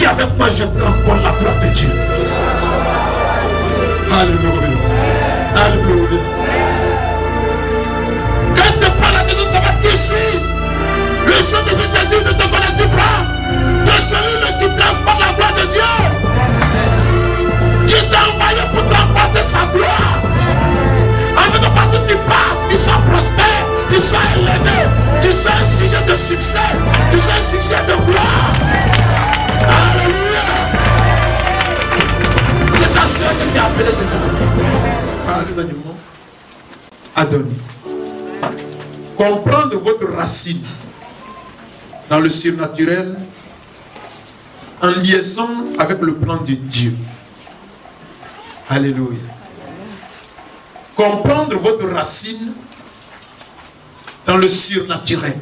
Dis avec moi, je transporte la gloire de Dieu. Alléluia. Alléluia. Quand tu parles à Dieu, ça va qui suis. Le Saint-Esprit te dit, ne te connais-tu pas de celui qui transporte la gloire de Dieu. Dieu t'a envoyé pour transporter sa gloire. Afin que partout tu passes, tu sois prospère, tu sois élevé, tu sois un sujet de succès, tu sois un succès de gloire. Alléluia. C'est à cela que tu as appelé désormais. Enseignement à donner. Comprendre votre racine dans le surnaturel en liaison avec le plan de Dieu. Alléluia. Comprendre votre racine dans le surnaturel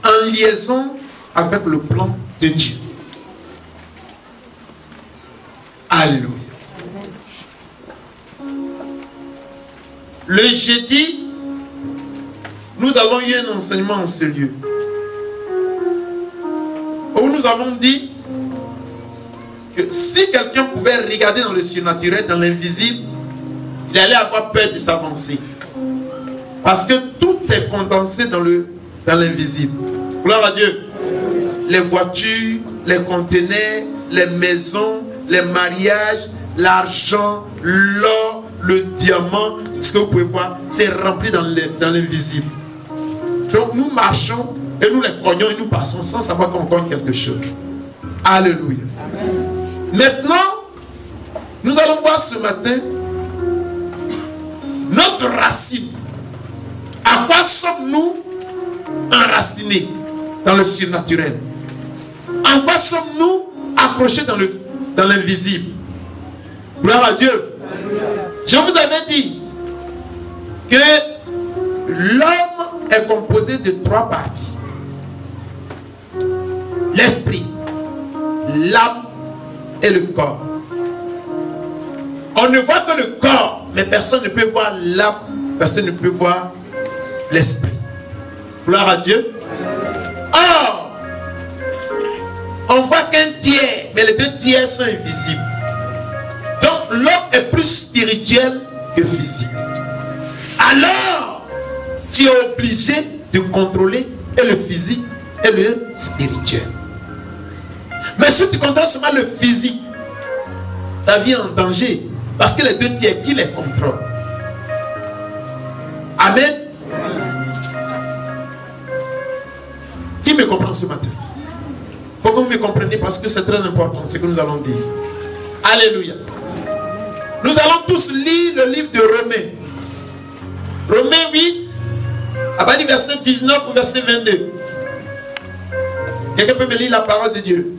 en liaison avec le plan de Dieu. Alléluia. Le jeudi, nous avons eu un enseignement en ce lieu où nous avons dit que si quelqu'un pouvait regarder dans le surnaturel, dans l'invisible, il allait avoir peur de s'avancer. Parce que tout est condensé dans l'invisible. Gloire à Dieu. Les voitures, les conteneurs, les maisons, les mariages, l'argent, l'or, le diamant, ce que vous pouvez voir, c'est rempli dans l'invisible. Donc nous marchons et nous les cognons et nous passons sans savoir qu'on cogne quelque chose. Alléluia. Maintenant, nous allons voir ce matin notre racine. À quoi sommes-nous enracinés dans le surnaturel? En quoi sommes-nous accrochés dans l'invisible? Gloire à Dieu. Je vous avais dit que l'homme est composé de 3 parties. L'esprit, l'âme et le corps. On ne voit que le corps, mais personne ne peut voir l'âme, personne ne peut voir l'esprit. Gloire à Dieu. Or, on voit qu'un tiers, mais les 2 tiers sont invisibles. Donc l'homme est plus spirituel que physique. Alors, tu es obligé de contrôler et le physique et le spirituel. Mais si tu contrôles seulement le physique, ta vie est en danger. Parce que les 2 tiers, qui les contrôle? Amen. Qui me comprend ce matin? Il faut que vous me compreniez parce que c'est très important ce que nous allons dire. Alléluia. Nous allons tous lire le livre de Romains. Romains 8, à partir du verset 19 au verset 22. Quelqu'un peut me lire la parole de Dieu?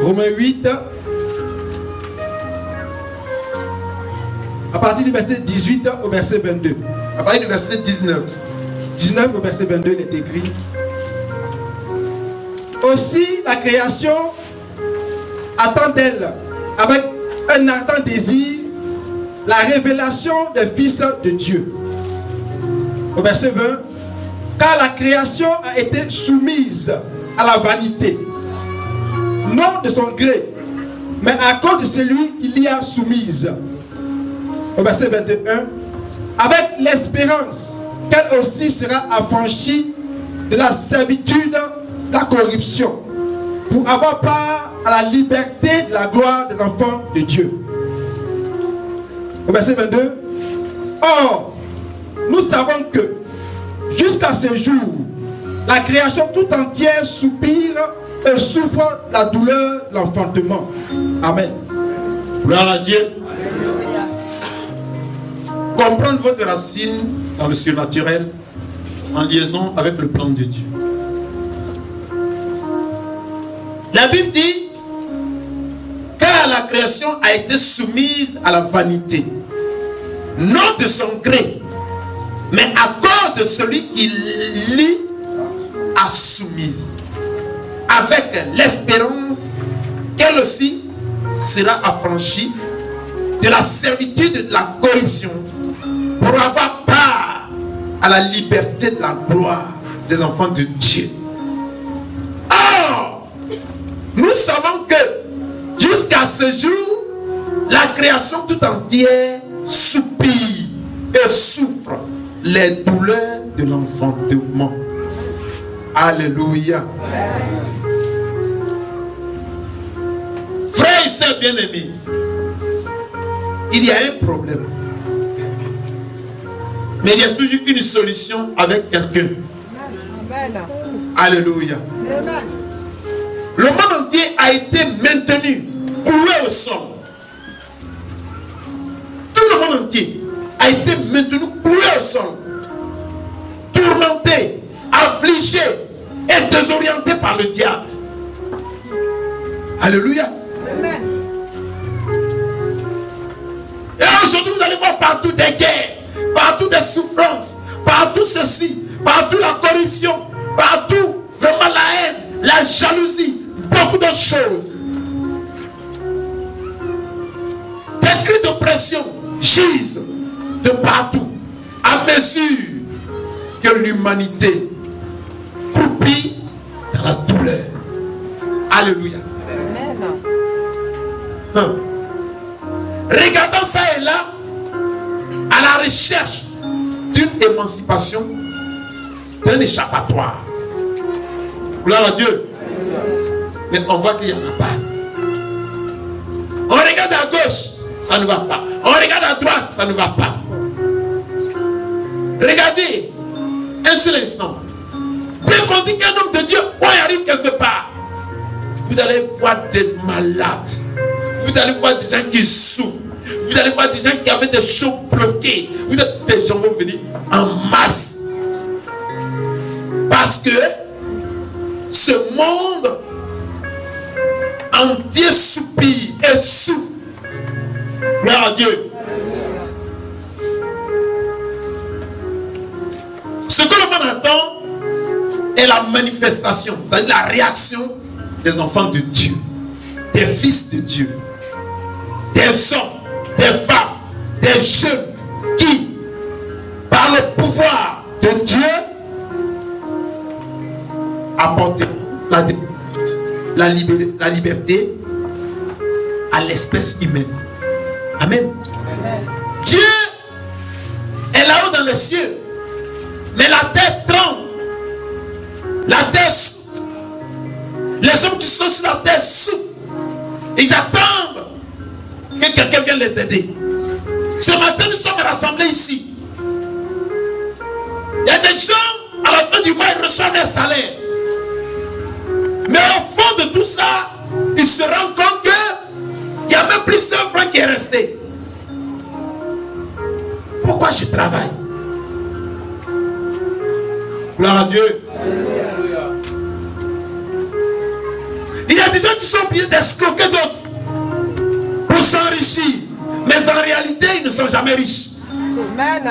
Romains 8, à partir du verset 18 au verset 22. À partir du verset 19. 19 au verset 22, il est écrit: aussi la création attend d'elle avec un ardent désir la révélation des fils de Dieu. Au verset 20, car la création a été soumise à la vanité, non de son gré, mais à cause de celui qui l'y a soumise. Au verset 21, avec l'espérance qu'elle aussi sera affranchie de la servitude de la corruption, pour avoir part à la liberté de la gloire des enfants de Dieu. Au verset 22, or, nous savons que jusqu'à ce jour, la création tout entière soupire et souffre la douleur de l'enfantement. Amen. Gloire à Dieu. Comprendre votre racine dans le surnaturel en liaison avec le plan de Dieu. La Bible dit, car la création a été soumise à la vanité, non de son gré, mais à cause de celui qui l'y a soumise, avec l'espérance qu'elle aussi sera affranchie de la servitude de la corruption, pour avoir part à la liberté de la gloire des enfants de Dieu. Or, nous savons que jusqu'à ce jour, la création tout entière soupire et souffre les douleurs de l'enfantement. Alléluia. Frères et sœurs bien-aimés, il y a un problème. Mais il y a toujours une solution avec quelqu'un. Alléluia. Le monde entier a été maintenu, cloué au sol. Tout le monde entier a été maintenu, cloué au sol. Tourmenté, affligé et désorienté par le diable. Alléluia. Et aujourd'hui, vous allez voir partout des guerres, partout des souffrances, partout ceci, partout la corruption, partout vraiment la haine, la jalousie, beaucoup d'autres choses. Des cris d'oppression gisent de partout à mesure que l'humanité croupit dans la douleur. Alléluia. Regardons ça et là à la recherche d'une émancipation, d'un échappatoire. Gloire à Dieu. Mais on voit qu'il n'y en a pas. On regarde à gauche, ça ne va pas. On regarde à droite, ça ne va pas. Regardez un seul instant. Dès qu'on dit qu'un homme de Dieu, on y arrive quelque part, vous allez voir des malades. Vous allez voir des gens qui souffrent. Vous allez voir des gens qui avaient des choses bloquées. Des gens vont venir en masse. Parce que ce monde entier soupire et souffre. Gloire à Dieu. Ce que le monde attend est la manifestation, c'est-à-dire la réaction des enfants de Dieu, des fils de Dieu, des hommes, des femmes, des jeunes qui, par le pouvoir de Dieu, apporteront la liberté à l'espèce humaine. Amen. Dieu est là-haut dans les cieux, mais la terre tremble, la terre souffre. Les hommes qui sont sur la terre souffrent. Ils attendent que quelqu'un vienne les aider. Ce matin, nous sommes rassemblés ici. Il y a des gens, à la fin du mois, ils reçoivent leur salaire. Mais au fond de tout ça, ils se rendent compte qu'il y a même plus d'un franc qui est resté. Pourquoi je travaille? Gloire à Dieu. Il y a des gens qui sont obligés d'escroquer d'autres pour s'enrichir. Mais en réalité, ils ne sont jamais riches. Amen.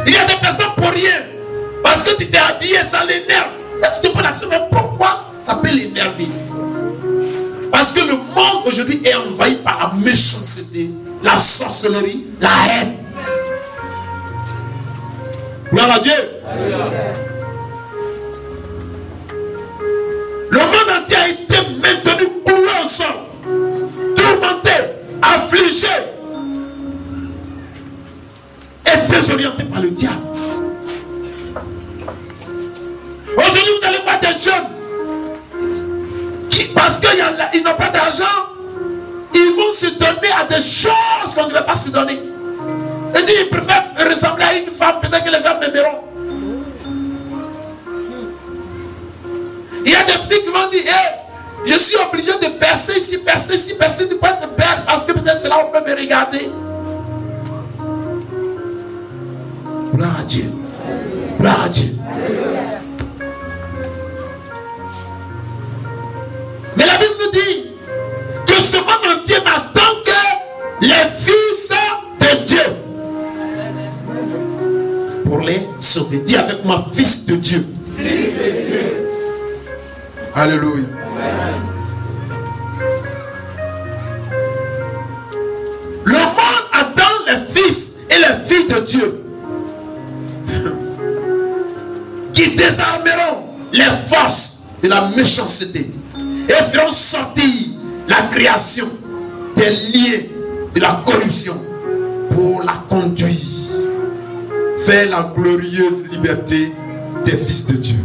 Il y a des personnes pour rien. Parce que tu t'es habillé, ça l'énerve. Et tu te poses la question, mais pourquoi ça peut l'énerver? Parce que le monde aujourd'hui est envahi par la méchanceté, la sorcellerie, la haine. Gloire à Dieu. Le monde entier a été maintenu cloué au sol, tourmenté, affligé et désorienté par le diable. Aujourd'hui, vous allez voir des jeunes qui, parce qu'ils n'ont pas d'argent, ils vont se donner à des choses qu'on ne devait pas se donner. Et ils préfèrent ressembler à une femme, peut-être que les femmes m'aimeront. Il y a des filles qui vont dire, hey, je suis obligé de percer ici, de pas être belle, parce que peut-être c'est là où on peut me regarder. Gloire à Dieu. Gloire à Dieu. Mais la Bible nous dit que ce monde entier n'attend que les fils de Dieu pour les sauver. Dis avec moi, fils de Dieu. Fils de Dieu. Alléluia. Le monde attend les fils et les filles de Dieu qui désarmeront les forces de la méchanceté et feront sortir la création des liens de la corruption pour la conduire vers la glorieuse liberté des fils de Dieu.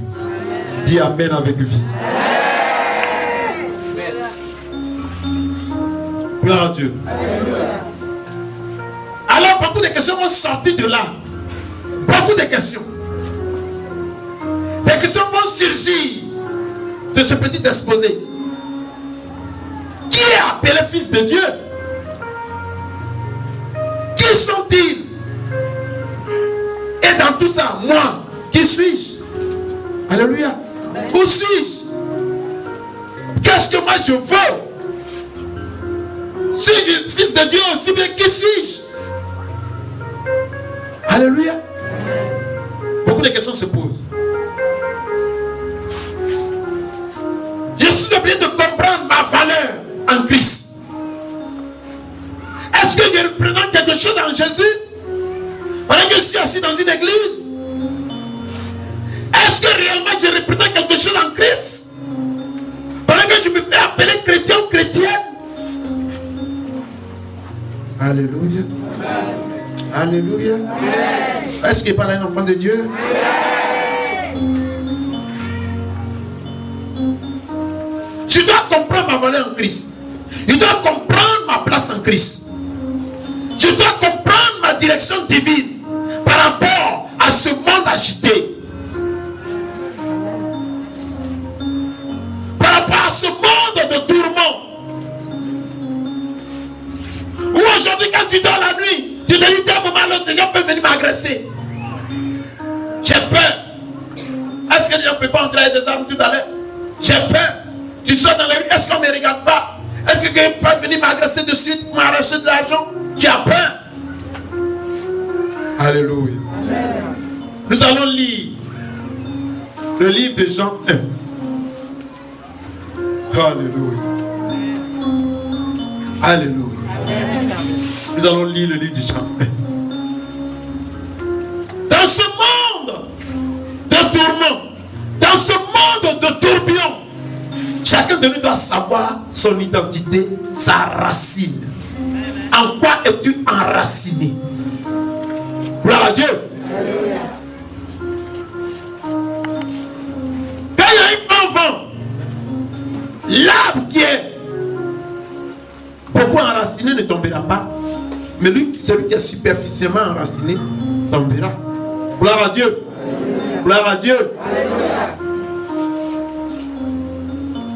Dis Amen avec vie. Gloire à Dieu. Alors beaucoup de questions vont sortir de là. Beaucoup de questions. Des questions vont surgir de ce petit exposé. Qui est appelé fils de Dieu? Qui sont-ils? Et dans tout ça, moi, qui suis-je? Alléluia. Où suis-je? Qu'est-ce que moi je veux? Si je suis fils de Dieu aussi bien, qui suis-je? Alléluia. Beaucoup de questions se posent. Je suis obligé de comprendre ma valeur en Christ. Est-ce que je représente quelque chose en Jésus pendant que je suis assis dans une église? Est-ce que réellement je représente quelque chose en Christ pendant que je me fais appeler chrétien ou chrétienne? Alléluia. Alléluia. Est-ce qu'il parle à un enfant de Dieu? Je dois comprendre ma valeur en Christ. Je dois comprendre ma place en Christ. Je dois comprendre ma direction divine par rapport à ce monde agité. Par rapport à ce monde de tourment. Où aujourd'hui quand tu dors la nuit, tu te dis d'un moment à l'autre, les gens peuvent venir m'agresser. J'ai peur. Est-ce que les gens ne peuvent pas entrer avec des armes tout à l'heure? J'ai peur. Tu sors dans la rue, est-ce qu'on ne me regarde pas? Est-ce que quelqu'un peut venir m'agresser de suite, m'arracher de l'argent? Tu as peur. Alléluia. Nous allons lire le livre de Jean 1. Alléluia. Alléluia. Nous allons lire le livre de Jean 1. Dans ce monde de tourment, dans ce monde de tourbillon, chacun de nous doit savoir son identité, sa racine. En quoi es-tu enraciné? Gloire à Dieu. Quand il y a un vent, l'arbre qui est beaucoup enraciné ne tombera pas. Mais lui, celui qui est superficiellement enraciné, tombera. Gloire à Dieu. Gloire à Dieu.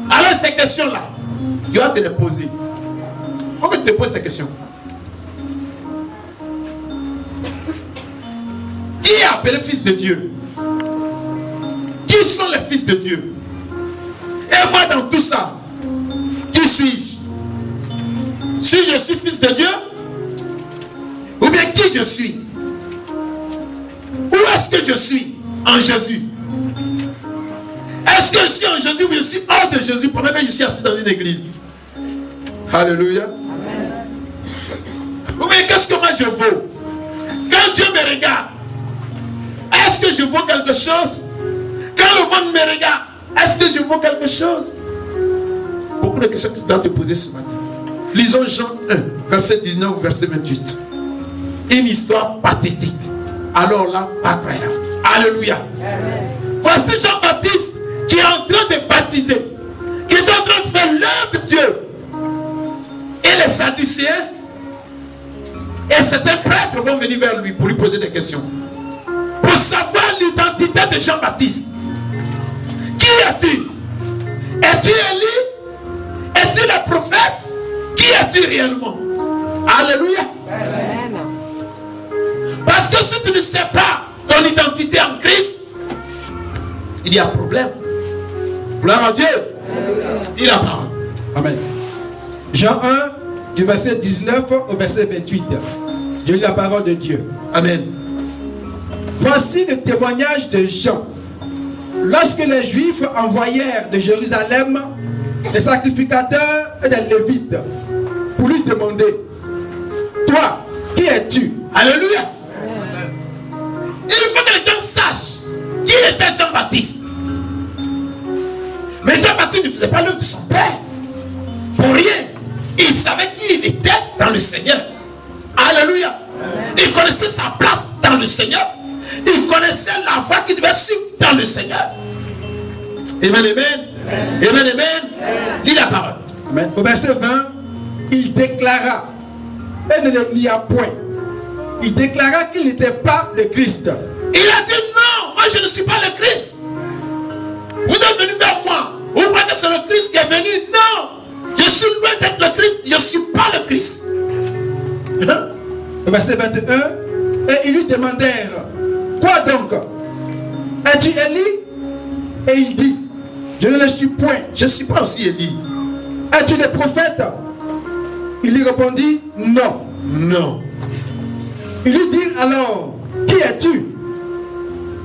Alors ces questions-là, tu vas te les poser. Il faut que tu te poses ces questions. Qui est appelé fils de Dieu? Qui sont les fils de Dieu? Et moi dans tout ça, qui suis-je? Si je suis fils de Dieu? Ou bien qui je suis? Où est-ce que je suis en Jésus? Est-ce que je suis en Jésus ou bien je suis hors de Jésus pendant que je suis assis dans une église? Alléluia. Ou bien qu'est-ce que moi je vaux? Quand Dieu me regarde, est-ce que je vaux quelque chose? Quand le monde me regarde, est-ce que je vaux quelque chose? Beaucoup de questions que tu dois te poser ce matin. Lisons Jean 1, verset 19 au verset 28. Une histoire pathétique. Alors là, pas croyable. Alléluia. Voici Jean-Baptiste qui est en train de baptiser, qui est en train de faire l'œuvre de Dieu. Et les Sadducéens et certains prêtres vont venir vers lui pour lui poser des questions. Pour savoir l'identité de Jean-Baptiste. Qui es-tu? Es-tu Élie? Es-tu le prophète? Qui es-tu réellement? Alléluia. Parce que si tu ne sais pas ton identité en Christ, il y a problème. Gloire à Dieu. Il a parole. Amen. Jean 1, du verset 19 au verset 28. Je lis la parole de Dieu. Amen. Voici le témoignage de Jean. Lorsque les Juifs envoyèrent de Jérusalem des sacrificateurs et des Lévites pour lui demander: toi, qui es-tu? Alléluia. Il faut que les gens sachent qui était Jean-Baptiste. Seigneur. Alléluia. Il connaissait sa place dans le Seigneur. Il connaissait la voie qu'il devait suivre dans le Seigneur. Amen, amen. Amen, amen. Lis la parole. Amen. Au verset 20, il déclara, et ne le nia point, il déclara qu'il n'était pas le Christ. Il a dit non, moi je ne suis pas le Christ. Vous êtes venus vers moi. Vous croyez que c'est le Christ qui est venu? Non, je suis loin d'être le Christ. Je ne suis pas le Christ. Au verset 21, et ils lui demandèrent, quoi donc? Es-tu Élie? Et il dit, je ne le suis point. Je ne suis pas aussi Élie. Es-tu le prophète? Il lui répondit, non. Non. Il lui dit alors, qui es-tu?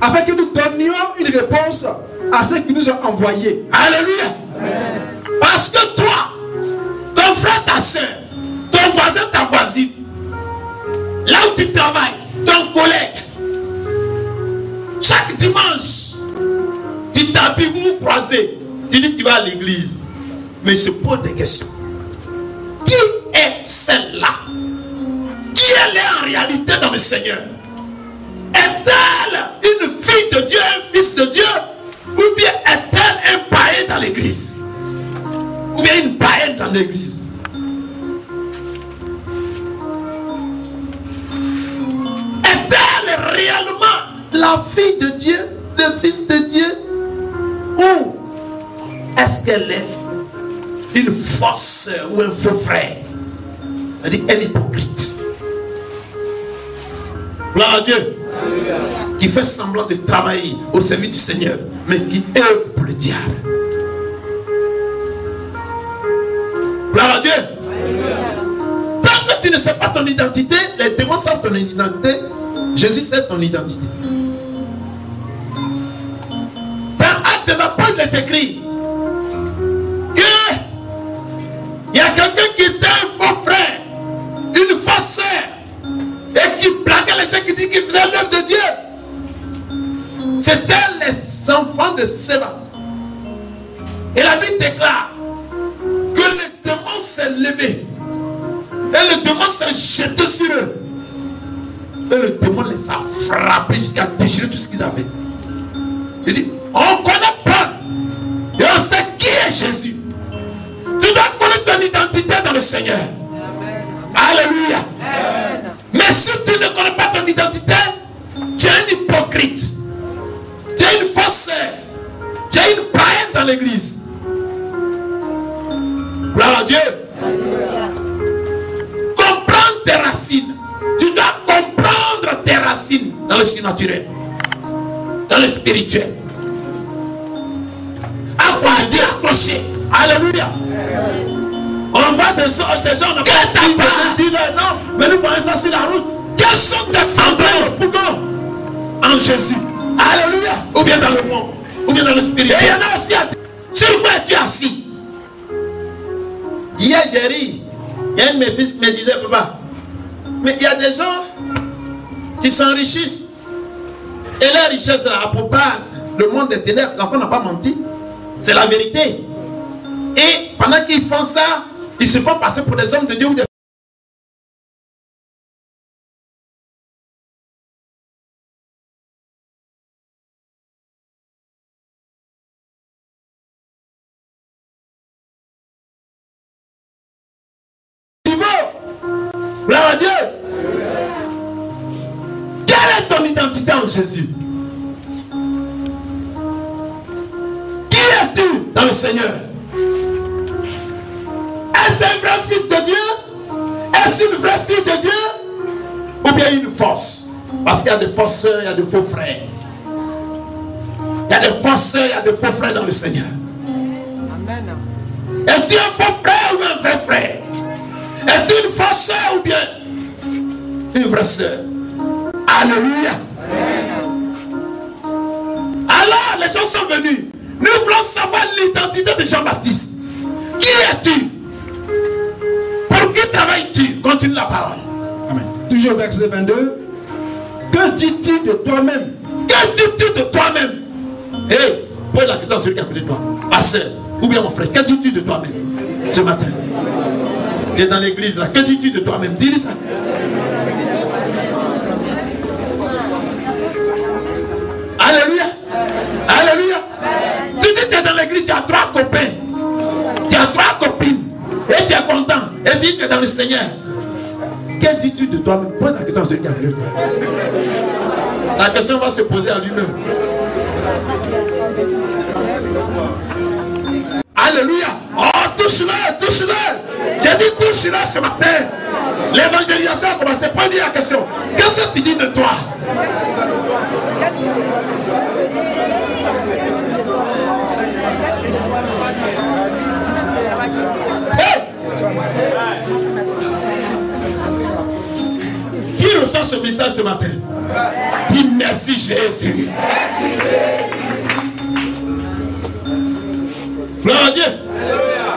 Afin que nous donnions une réponse à ceux qui nous ont envoyés. Alléluia. Parce que toi, ton frère, ta soeur, ton voisin, ta voisine, là où tu travailles, ton collègue, chaque dimanche, tu t'habilles, vous vous croisez, tu dis que tu vas à l'église. Mais je pose des questions. Qui est celle-là? Qui elle est en réalité dans le Seigneur? Est-elle une fille de Dieu, un fils de Dieu? Ou bien est-elle un païen dans l'église? Ou bien une païenne dans l'église? Est-elle réellement la fille de Dieu, le fils de Dieu? Ou est-ce qu'elle est une fausse ou un faux frère? C'est-à-dire un hypocrite. Gloire à Dieu. Qui fait semblant de travailler au service du Seigneur, mais qui œuvre pour le diable. Gloire à Dieu. Tant que tu ne sais pas ton identité, les démons savent ton identité, Jésus sait ton identité. Dans Actes des Apôtres, il est écrit qu'il y a quelqu'un qui était un faux frère, une fausse sœur, et qui plaquait les gens, qui dit qu'il faisait l'œuvre de Dieu. C'était les enfants de Séba. Et la Bible déclare que le démon s'est levé. Et le démon s'est jeté sur eux. Et le démon les a frappés jusqu'à déchirer tout ce qu'ils avaient. Il dit, on connaît pas. Et on sait qui est Jésus. Tu dois connaître ton identité dans le Seigneur. Alléluia. Mais si tu ne connais pas ton identité, tu es un hypocrite. Tu es une fausse sœur. Tu es une païenne dans l'église. Gloire à Dieu. Comprendre tes racines. Tu dois comprendre tes racines dans le surnaturel, dans le spirituel. À quoi Dieu accroché? Alléluia. On voit des gens, on n'a pas dit non, mais nous voyons ça sur la route. Quels sont tes fondements en Jésus? Alléluia. Ou bien dans le monde, ou bien dans le spirituel. Et il y en a aussi à sur quoi tu es assis. Hier j'ai ri. Il y a un de mes fils qui me disait, papa, mais il y a des gens qui s'enrichissent. Et la richesse là, pour base, le monde des ténèbres, l'enfant n'a pas menti. C'est la vérité. Et pendant qu'ils font ça, ils se font passer pour des hommes de Dieu ou des gloire à Dieu. Quelle est ton identité en Jésus? Qui es-tu dans le Seigneur? Est-ce un vrai fils de Dieu? Est-ce une vraie fille de Dieu? Ou bien une fausse? Parce qu'il y a des fausses sœurs, il y a des faux frères. Il y a des fausses sœurs, il y a des faux frères dans le Seigneur. Amen. Es-tu un faux frère ou un vrai frère? Es-tu une fausse sœur ou bien une vraie sœur? Alléluia. Alors les gens sont venus. Nous voulons savoir l'identité de Jean-Baptiste. Qui es-tu? Pour qui travailles-tu? Continue la parole. Amen. Toujours au verset 22. Que dis-tu de toi-même? Que dis-tu de toi-même? Hé, pose la question à celui qui est à côté de toi. Ma soeur, ou bien mon frère, que dis-tu de toi-même ce matin? Tu es dans l'église là. Que dis-tu de toi-même? Dis-lui ça. Alléluia. Alléluia. Tu dis que tu es dans l'église, tu as 3 copains. Tu as 3 copines. Et tu es content. Et tu dis que tu es dans le Seigneur. Que dis-tu de toi-même? Pose la question à celui qui a lu. La question va se poser à lui-même. Alléluia. Oh, touche-le, touche-le. J'ai dit touche-le ce matin. L'évangélisation a commencé. Pas dire la question. Qu'est-ce que tu dis de toi? Hey! Qui reçoit ce message ce matin? Dis merci Jésus. Merci Jésus. Gloire à Dieu.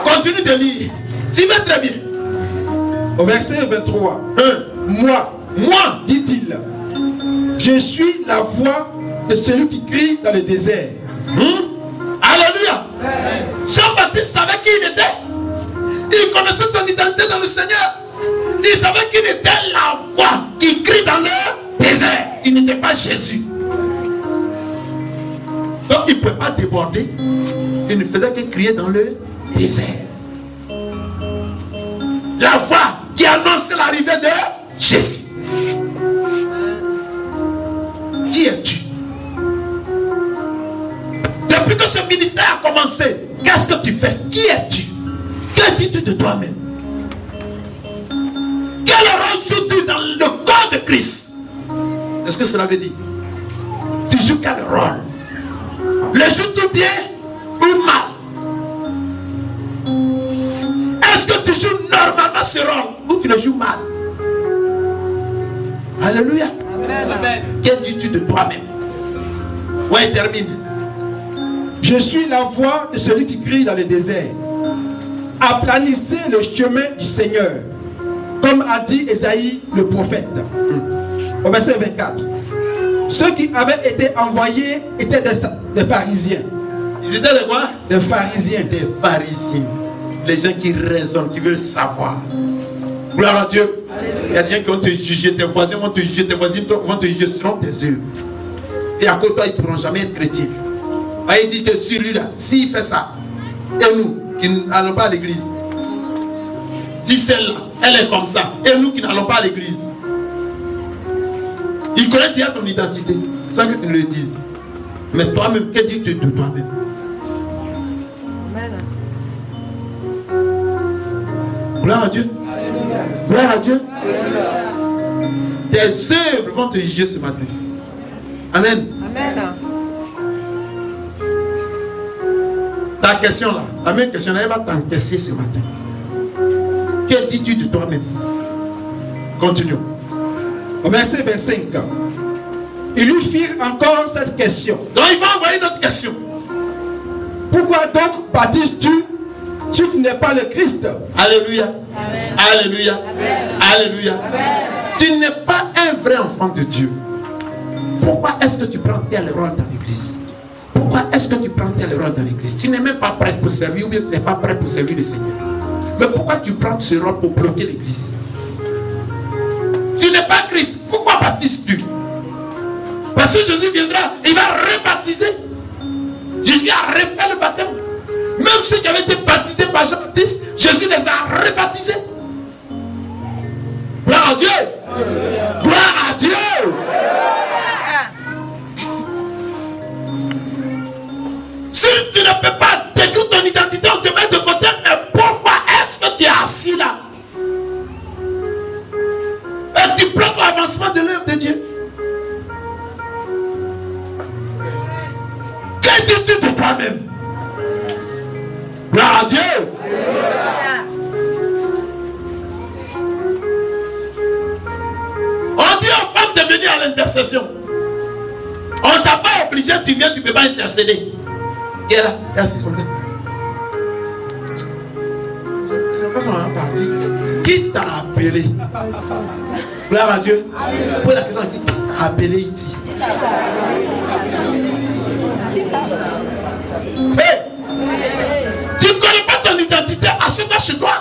Continue de lire. S'y met très bien. Au verset 23. Moi, dit-il, je suis la voix de celui qui crie dans le désert. Alléluia. Jean-Baptiste savait qui il était. Il connaissait son identité dans le Seigneur. Il savait qu'il était la voix qui crie dans le désert. Il n'était pas Jésus. Donc il ne pouvait pas déborder. Il ne faisait que crier dans le désert. La voix qui annonce l'arrivée de Jésus. Qui es-tu? Depuis que ce ministère a commencé, qu'est-ce que tu fais? Qui es-tu? Que dis-tu de toi-même? Quel rôle joues-tu dans le corps de Christ? Est-ce que cela veut dire? Tu joues quel rôle? Le joues-tu bien ou mal? Est-ce que tu joues normalement ce rôle ou tu le joues mal? Alléluia. Amen. Que dis-tu de toi-même? Ouais, termine. Je suis la voix de celui qui crie dans le désert. Aplanissez le chemin du Seigneur, comme a dit Ésaïe le prophète. Au verset 24. Ceux qui avaient été envoyés étaient des pharisiens. Ils étaient des quoi? Des pharisiens. Des pharisiens. Les gens qui raisonnent, qui veulent savoir. Gloire à Dieu. Il y a des gens qui vont te juger, tes voisins vont te juger, tes voisins vont te juger selon tes œuvres. Et à cause de toi, ils ne pourront jamais être chrétiens. Il dit que sur lui là, s'il fait ça, et nous qui n'allons pas à l'église, si celle-là, elle est comme ça, et nous qui n'allons pas à l'église, il connaît déjà ton identité, sans que tu ne le dises. Mais toi-même, que dis-tu de toi-même? Amen. Gloire à Dieu. Gloire à Dieu. Tes œuvres vont te juger ce matin. Amen. Amen. Ta question là, la même question là, elle va t'encaisser ce matin. Que dis-tu de toi-même? Continuons. Au verset 25. Ils lui firent encore cette question. Donc il va envoyer une autre question. Pourquoi donc baptises-tu si tu n'es pas le Christ? Alléluia. Amen. Alléluia. Amen. Alléluia. Amen. Tu n'es pas un vrai enfant de Dieu. Pourquoi est-ce que tu prends tel rôle dans l'église? Pourquoi est-ce que tu prends tel rôle dans l'église? Tu n'es même pas prêt pour servir ou bien tu n'es pas prêt pour servir le Seigneur. Mais pourquoi tu prends ce rôle pour bloquer l'église? Tu n'es pas Christ. Pourquoi baptises-tu? Parce que Jésus viendra, il va rebaptiser. Jésus a refait le baptême. Même ceux qui avaient été baptisés par Jean-Baptiste, Jésus les a rebaptisés. Gloire à Dieu. Gloire à Dieu. Si tu ne peux pas décrire ton identité, on te met de côté. Mais pourquoi est-ce que tu es assis là? Et tu bloques l'avancement de l'œuvre de Dieu. Que dis-tu de toi-même? Gloire à Dieu. On dit aux femmes de venir à l'intercession. On ne t'a pas obligé, tu viens, tu ne peux pas intercéder. Et là, qui t'a appelé? Gloire à Dieu. Pose la question, qui t'a appelé ici? Hey! Tu ne connais pas ton identité, assieds-toi chez toi.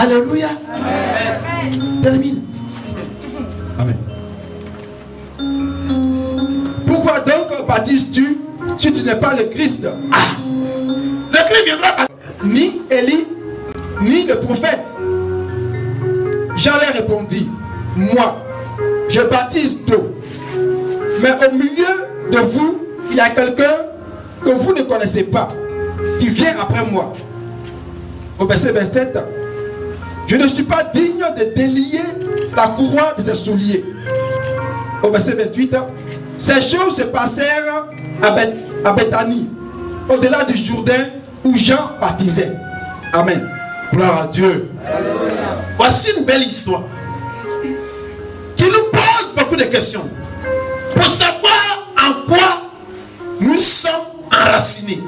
Alléluia. Termine. Amen. Pourquoi donc baptises-tu si tu n'es pas le Christ? Le Christ viendra. Ni Élie, ni le prophète. Jean leur répondit, moi, je baptise d'eau. Mais au milieu de vous, il y a quelqu'un que vous ne connaissez pas, qui vient après moi. Au verset 27, je ne suis pas digne de délier la courroie de ses souliers. Au verset 28, ces choses se passèrent à Béthanie, au-delà du Jourdain où Jean baptisait. Amen. Gloire à Dieu. Alléluia. Voici une belle histoire qui nous pose beaucoup de questions pour savoir en quoi nous sommes enracinés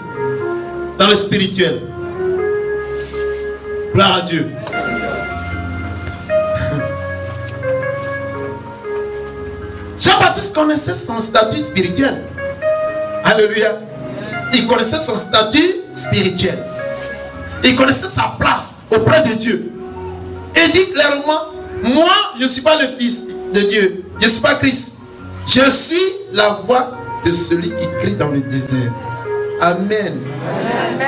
dans le spirituel. Gloire à Dieu. Jean-Baptiste connaissait son statut spirituel. Alléluia. Il connaissait son statut spirituel. Il connaissait sa place auprès de Dieu. Et il dit clairement, moi je ne suis pas le fils de Dieu. Je ne suis pas Christ. Je suis la voix de celui qui crie dans le désert. Amen.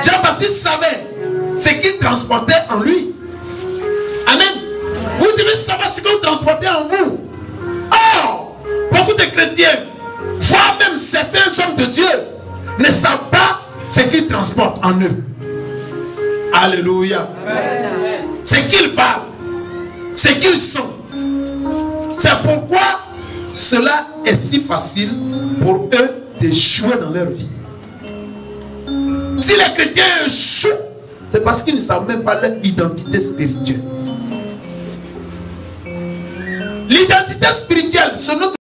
Jean-Baptiste savait ce qu'il transportait en lui. Amen. Vous devez savoir ce que vous transportez en vous. Or, beaucoup de chrétiens, voire même certains hommes de Dieu, ne savent pas ce qu'ils transportent en eux. Alléluia. Ce qu'ils valent, ce qu'ils sont. C'est pourquoi cela est si facile pour eux d'échouer dans leur vie. Si les chrétiens échouent, c'est parce qu'ils ne savent même pas leur identité spirituelle. L'identité spirituelle, c'est notre